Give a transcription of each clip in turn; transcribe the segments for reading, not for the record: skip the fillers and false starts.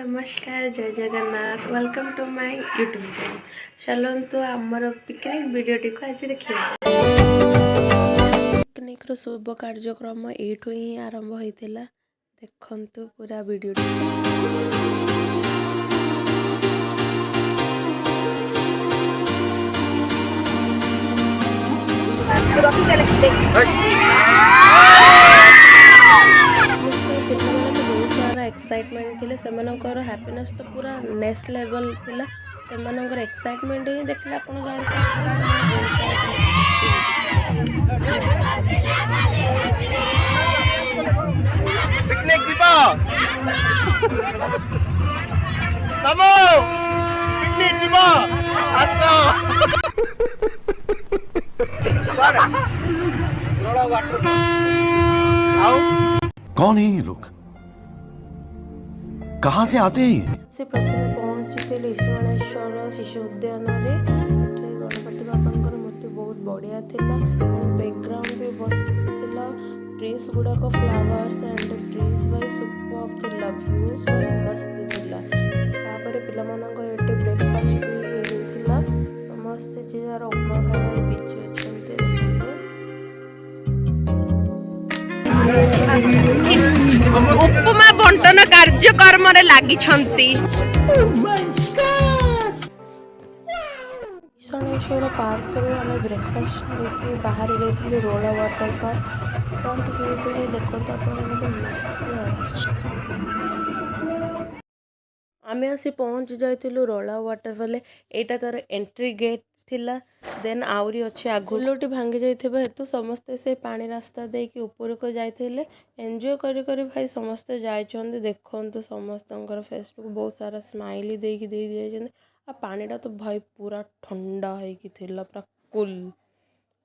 नमस्कार जय Jagannath welcome to my YouTube channel. चलतु आमर पिकनिक वीडियोटी को आज देखिए। पिकनिक रो शुभ कार्यक्रम एठू ही आरंभ होइतिला। देखंतु पूरा वीडियोटी। एक्साइटमेंट थिले सेमानकर हैप्पीनेस तो पूरा नेक्स्ट लेवल थिला। सेमानकर एक्साइटमेंट ही देखले आपण जान पिकनिक जीवा समो पिकनिक जीवा आसो रोड़ा वाटर आओ। कौन है ये लोग, कहाँ से आते हैं? से प्रथम पहुंची ईश्वरेश्वर शिशु उद्यान गणपति बापा मूर्ति बहुत बढ़िया थिला। बैकग्राउंड भी बसला ट्रीज गुड़ाक फ्लावर्स एंड ट्रीज बाय सुपर थिला। व्यूज मस्त थिला। तापर पिला मानकर एटे ब्रेकफास्ट भी हेथिला। समस्त जे यार उपमा खाना बिची अछंते उपमा बंटन कार्यक्रम लगी ईशानेश्वर पार्क आम ब्रेकफास्ट लेके बाहर गई रोला वाटर पार्क फ्रंट व्यू देखते आम आसी पहुँच जाइलु रोला वाटरफॉल। एटा तार एंट्री गेट थिला। देन आउरी अच्छे आगुलोटी भांगी जाइथिबा हेतु समस्ते से पानी रास्ता देकी ऊपर को जाइथिले। एंजॉय करी करी भाई समस्ते जाइछन्ते। देखंतु समस्तंकर फेस को बहुत सारा स्माइली देकी दे दियछन्ते। आ पानीटा तो भाई पूरा ठंडा होइकी थिला पूरा कूल।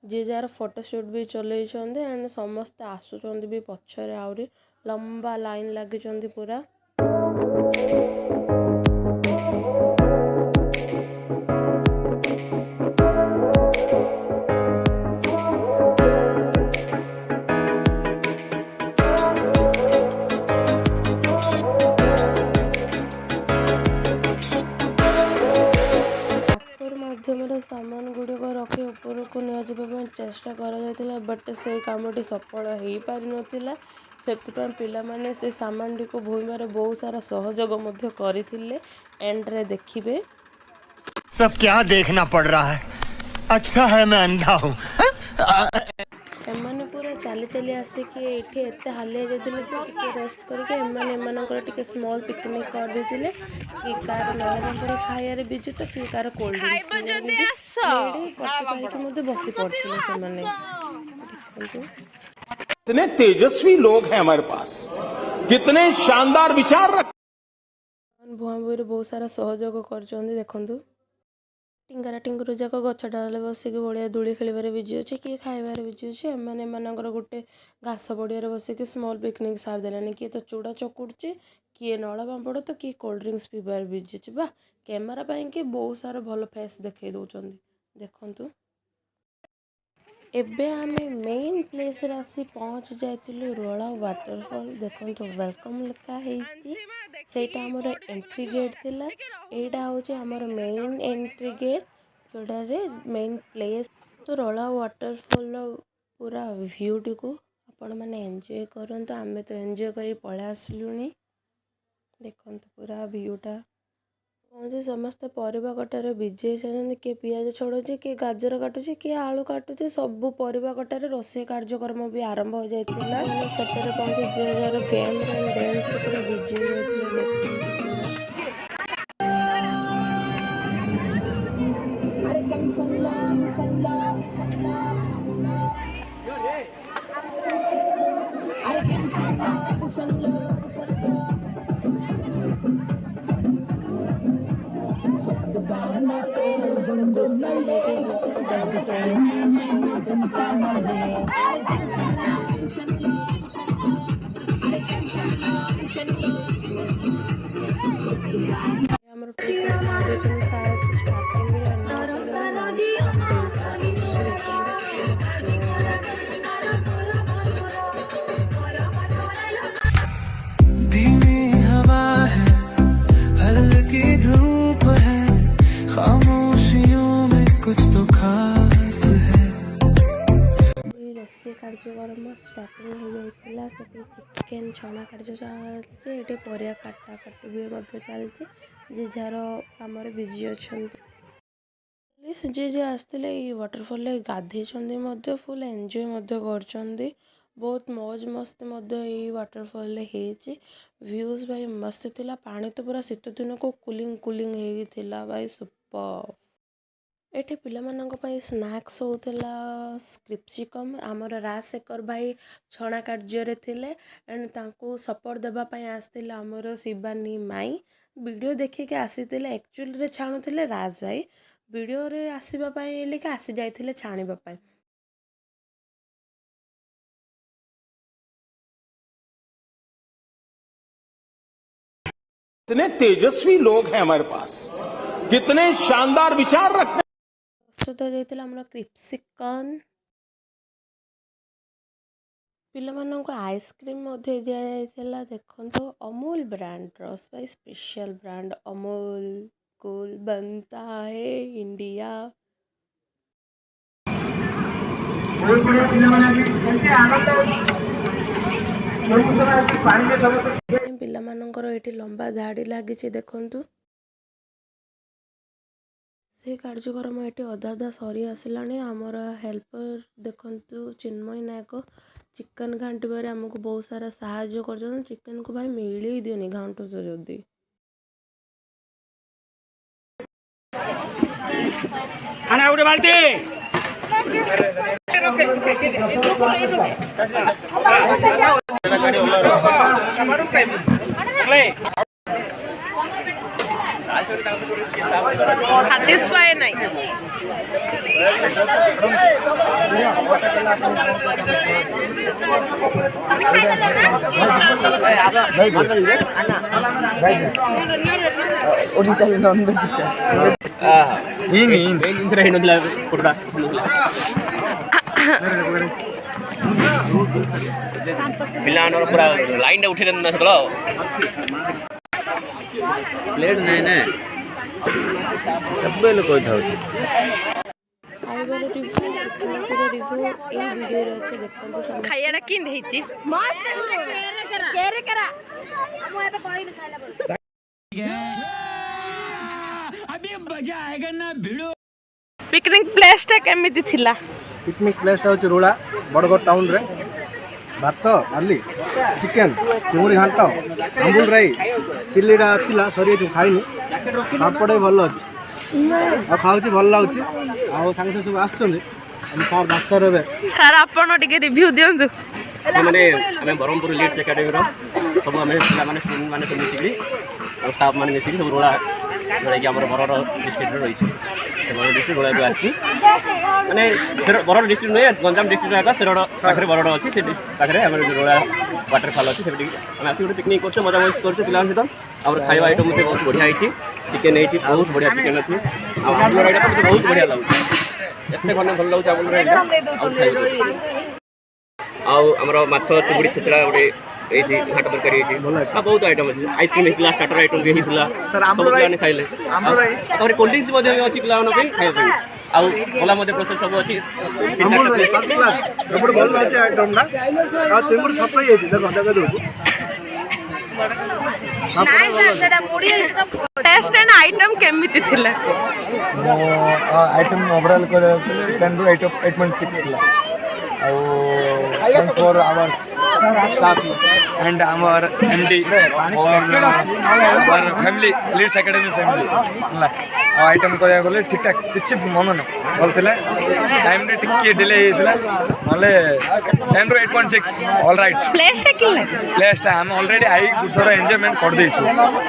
जे जार फोटोशूट भी चलैछन्ते एंड समस्ते आसुछन्ते भी पछरे आउरी लंबा लाइन लागिछन्ते पूरा। सामान गुड़िक रखी ऊपर को नियाजिबा चेष्टा करा बट से कामटी सफल हो पारि नथिला। सेतिपा पिला माने से सामान को भूमिबार बहुत सारा सहयोग करथिले। एंड रे देखिबे सब क्या देखना पड़ रहा है। अच्छा है मैं अंधा हूँ। एमाने पूरा चली चली आसिक ये एत हालिया जाते तो रेस्ट करके स्मॉल पिकनिक कर देते कि कार नगर खाइबार बिजु तो कि कार कोल्ड ड्रिंक्स बसी पड़ते। कितने तेजस्वी लोग हैं हमारे पास, कितने शानदार विचार रख। भुआ भुई बहुत सारा सहयोग कर देखु। टिंगारा टिंगर जाक गछ डाले बसिक बढ़िया दूली खेल बिजी अच्छे किए खाइबार बिजी अच्छे। एमानकर गोटे घास पड़िया बसिक स्मॉल पिकनिक सार देलानी। किए तो चूड़ा चकुड़े किए नला पापड़ तो किए कोल्ड ड्रिंक्स पीबार बिजी अच्छे। बा कैमेरा कि बहुत सारा भल फेस देखे दौरान देखु। एबे आमे मेन प्लेस रे आसी पहुँच जाइलु रोला वाटरफॉल। देखो वेलकम लिखा सेटा हमर एंट्री गेट थिला। एटा होचे हमर मेन एंट्री गेट जोड़ा रे मेन प्लेस। तो रोला वाटरफॉल पूरा व्यू टी को आपण माने एंजॉय करंतु। आमे तो एंजॉय करी पळा आसलुनी। देखंतु पूरा व्यूटा पहुँचे समस्त परिवा कटारे बिजी होती। किए पियाज छड़े किए गाजर काटुचे किए आलू काटुचे सबू परिवा कटारे रोषे कार्यक्रम भी आरंभ हो जाता। सेपटे पहुँचे जे जार गेम डांस पूरा बिजी होते। धीमी हवा है କାର୍ଯ୍ୟକ୍ରମ ଷ୍ଟାର୍ଟିଂ ହୋଇଯାଇଥିଲା। ସେଠି ଚିକେନ୍ ଛଣା କାର୍ଯ୍ୟ ଚାଲିଛି, ଏଠି ପରିବା କାଟାକାଟି ବି ମଧ୍ୟ ଚାଲିଛି। ଯିଏ ଯାହାର କାମରେ ବିଜି ଅଛନ୍ତି। ଯିଏ ଆସିଥିଲେ ଏଇ ୱାଟରଫଲରେ ଗାଧେଇଛନ୍ତି ମଧ୍ୟ, ଫୁଲ୍ ଏନ୍ଜୟ ମଧ୍ୟ କରିଛନ୍ତି। ବହୁତ ମौज ମସ୍ତି ମଧ୍ୟ ଏଇ ୱାଟରଫଲରେ ହେଇଛି। ଭ୍ୟୁଜ୍ ଭାଇ ମସ୍ତ ଥିଲା। ପାଣି ତ ପୁରା ଶୀତ ଦିନକୁ କୁଲିଂ ହେଇକି ଥିଲା ଭାଇ, ସୁପର୍। ଏଠି ପିଲାମାନଙ୍କ ପାଇଁ ସ୍ନାକ୍ସ ହେଉଥିଲା। କ୍ରିପ୍ସିକମ୍ ଆମର ରାଜଶେଖର ଭାଇ ଛଣା କାର୍ଯ୍ୟରେ ଥିଲେ ଏଣ୍ଡ ତାଙ୍କୁ ସପୋର୍ଟ ଦେବା ପାଇଁ ଆସିଥିଲେ ଆମର ଶିବାନୀ ମାଇଁ। ଭିଡ଼ିଓ ଦେଖିକି ଆସିଥିଲେ, ଆକ୍ଚୁଆଲିରେ ଛାଣୁଥିଲେ ରାଜ ଭାଇ, ଭିଡ଼ିଓରେ ଆସିବା ପାଇଁ ହେଲେ ଆସି ଯାଇଥିଲେ ଛାଣିବା ପାଇଁ। कितने तेजस्वी लोग हैं हमारे पास, कितने शानदार विचार रखते हैं। ପ୍ରସ୍ତୁତ ଯାଇଥିଲା ଆମର କ୍ରିପ୍ସିକନ୍। ପିଲାମାନଙ୍କୁ ଆଇସ୍କ୍ରିମ୍ ମଧ୍ୟ ଦିଆଯାଇଥିଲା। ଦେଖନ୍ତୁ ଅମୁଲ ବ୍ରାଣ୍ଡର ସ୍ପେଶିଆଲ ବ୍ରାଣ୍ଡ ଅମୁଲ କୂଲ बनता है इंडिया। ପିଲାମାନଙ୍କର ଏଠି ଲମ୍ବା ଧାଡ଼ି ଲାଗିଛି ଦେଖନ୍ତୁ। ସେ କାର୍ଯ୍ୟକ୍ରମ ଏଠି ଅଧା ସରି ଆସିଲାଣି। ଆମର ହେଲ୍ପର ଦେଖନ୍ତୁ ଚିନ୍ମୟ ନାୟକ ଚିକେନ୍ ଘାଣ୍ଟିବାରେ ଆମକୁ ବହୁତ ସାରା ସାହାଯ୍ୟ କରୁଛନ୍ତି। ଚିକେନ୍କୁ ଭାଇ ମିଳେଇ ଦିଅନି ଘାଣ୍ଟୁଛ ଯଦି। satisfy nahi original non veg ପିଲାମାନଙ୍କର ପୁରା ଲାଇନ୍ଟା ଉଠେଇ ଦେନ୍ତି ନା ସେତେବେଳେ ପ୍ଲେଟ୍ ନାଇଁ ନା ସବୁବେଳେ କହିଥାଉଛି। ଖାଇବାଟା କେମିତି ହେଇଛି? ପିକନିକ୍ ପ୍ଲେସ୍ଟା କେମିତି ଥିଲା? पिकनिक प्लेसटा हूँ रोला बड़गड़ टाउन रे भात डाली चिकेन चिंगुड़ी घाट आंबुल राई चिल्लीटा थिला सरी खाइनी पापड़ भी भल अच्छे आ खाऊँ भल लगुच सांगे सब आसर बाक्सर ए ସାର୍ ଆପଣ ଟିକେ ରିଭ୍ୟୁ ଦିଅନ୍ତୁ। ମାନେ ଆମେ ବ୍ରହ୍ମପୁର ଲିଡ୍ସ ଏକାଡେମୀର ସବୁ ଆମେ ପିଲାମାନେ ଷ୍ଟୁଡେଣ୍ଟ ମାନେ ସବୁ ମିଶିକି ଆଉ ଷ୍ଟାଫ୍ ମାନେ ମିଶିକି ସବୁ ରୋଳା ଯେଉଁଟାକି ଆମର ବରଗଡ଼ ଡିଷ୍ଟ୍ରିକ୍ଟରେ ରହିଛି। ସେ ବରଗଡ଼ ଡିଷ୍ଟ୍ରିକ୍ଟ ରୋଳାକୁ ଆସିଛି ମାନେ ବରଗଡ଼ ଡିଷ୍ଟ୍ରିକ୍ଟ ନୁହେଁ, ଗଞ୍ଜାମ ଡିଷ୍ଟ୍ରିକ୍ଟ ଆଗ ସେରଡ଼ ପାଖରେ ବରଗଡ଼ ଅଛି। ସେ ପାଖରେ ଆମର ରୋଳା ୱାଟରଫଲ୍ ଅଛି। ସେଠିକି ଆମେ ଆସିକି ଗୋଟେ ପିକନିକ୍ କରୁଛୁ, ମଜାମସ୍ତି କରୁଛୁ ପିଲାଙ୍କ ସହିତ। ଆମର ଖାଇବା ଆଇଟମ୍ ମୋତେ ବହୁତ ବଢ଼ିଆ ହେଇଛି। ଚିକେନ୍ ହେଇଛି, ବହୁତ ବଢ଼ିଆ ଚିକେନ୍ ଅଛି। ଆଉ ଆମ୍ବୁଲ ରାଇଟା ମୋତେ ବହୁତ ବଢ଼ିଆ ଲାଗୁଛି, ଏତେ ଭଲ ଲାଗୁଛି ଆମ୍ବୁଲ ରାଇଟା। ଆଉ ଆମର ମାଛ ଚୁଙ୍ଗୁଡ଼ି ଛେଚଡ଼ା ଗୋଟେ ହେଇଛି, ଘାଟ ତରକାରୀ ହେଇଛି, ଆଉ ବହୁତ ଆଇଟମ୍ ଅଛି। ଆଇସ୍କ୍ରିମ୍ ହେଇଥିଲା, ଷ୍ଟାର୍ଟର ଆଇଟମ୍ ବି ହେଇଥିଲା, ସବୁ ପିଲାମାନେ ଖାଇଲେ। ତାପରେ କୋଲ୍ଡ ଡ୍ରିଙ୍କ୍ସ ମଧ୍ୟ ଅଛି ପିଲାମାନଙ୍କ ପାଇଁ ଖାଇବା ପାଇଁ। ଆଉ ଭଲ ମଧ୍ୟ ପ୍ରୋସେସ୍ ସବୁ ଅଛି। ଟେଷ୍ଟ ଆଣ୍ଡ ଆଇଟମ୍ କେମିତି ଥିଲା? आइटम ओवरऑल को 10 to 8.6 ଥିଲା ଆଉ thanks for our staffs and our MD our family Leeds Academy family ହେଲା। ଆଉ ଆଇଟମ୍ କହିବାକୁ ଗଲେ ଠିକ୍ ଠାକ୍ କିଛି ମନ ନାହିଁ, ଭଲ ଥିଲା। ଟାଇମ୍ରେ ଟିକେ ଡିଲେ ହେଇଥିଲା, ନହେଲେ 10 to 8.6 ଅଲ୍ ରାଇଟ୍। ପ୍ଲେସ୍ଟା କିଲା? ପ୍ଲେସ୍ଟା ଆମେ ଅଲରେଡ଼ି ଆଇ ଗୋଟେ ଥର ଏନ୍ଜୟମେଣ୍ଟ କରିଦେଇଛୁ,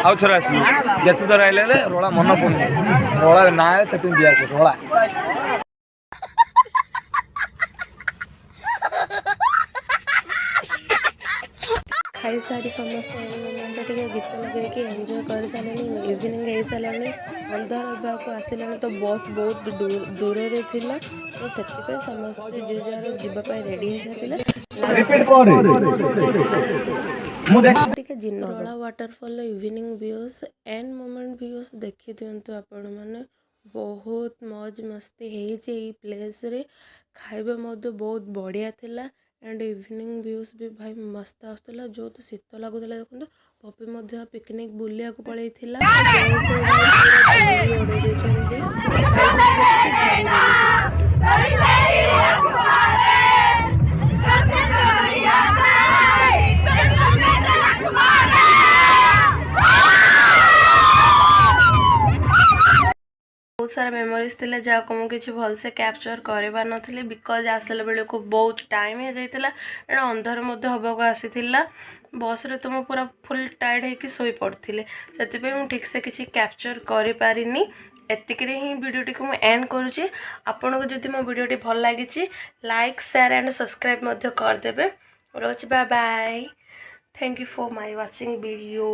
ଆଉ ଥରେ ଆସିଲୁ। ଯେତେ ଥର ଆଇଲେ ରୋଳା ମନ ପଡ଼ୁନି, ରୋଳା ନାଁ ସେଠି ଦିଆଯାଏ ରୋଳା। ଖାଇସାରି ସମସ୍ତେ ମୋମେଣ୍ଟରେ ଟିକେ ଗୀତ ଲଗେଇକି ଏନ୍ଜୟ କରିସାରିଲେଣି। ଇଭିନିଂ ହେଇସାରିଲାଣି, ଅନ୍ଧାର ହେବାକୁ ଆସିଲାଣି। ତ ବସ୍ ବହୁତ ଦୂରରେ ଥିଲା, ତ ସେଥିପାଇଁ ସମସ୍ତେ ଯିଏ ଯାହାର ଯିବା ପାଇଁ ରେଡ଼ି ହେଇସାରିଥିଲେ। ଟିକେ ଜିନୋଳା ୱାଟରଫଲ୍ର evening views and moment views ଦେଖିଦିଅନ୍ତୁ ଆପଣମାନେ। बहुत मौज मस्ती ହେଇଛି ଏଇ ପ୍ଲେସ୍ରେ। ଖାଇବା ମଧ୍ୟ ବହୁତ ବଢ଼ିଆ ଥିଲା ଆଣ୍ଡ ଇଭିନିଂ ଭ୍ୟୁଜ୍ ବି ଭାଇ ମସ୍ତ ଆସୁଥିଲା। ବହୁତ ଶୀତ ଲାଗୁଥିଲା ଦେଖନ୍ତୁ। ପପି ମଧ୍ୟ ପିକନିକ୍ ବୁଲିବାକୁ ପଳେଇଥିଲା। ଉଡ଼େଇ ଦେଇଛନ୍ତି। बहुत सारा मेमोरीज थे जहाँ मुझे किसी भलसे कैप्चर कर नी बिकज आसला बेलू बहुत टाइम हो जाता एंड अंधार हवाक आसी बस रे तो पूरा फुल टायर्ड होकर शोई पड़ी से ठीक से किसी कैप्चर कर पारिनी। एतिक ही वीडियोटी को मुझे एंड करुँची। आपन को जदि मो वीडियोटी भल लगी लाइक शेयर एंड सब्सक्राइब करदे। रोज bye bye. Thank you for my watching video.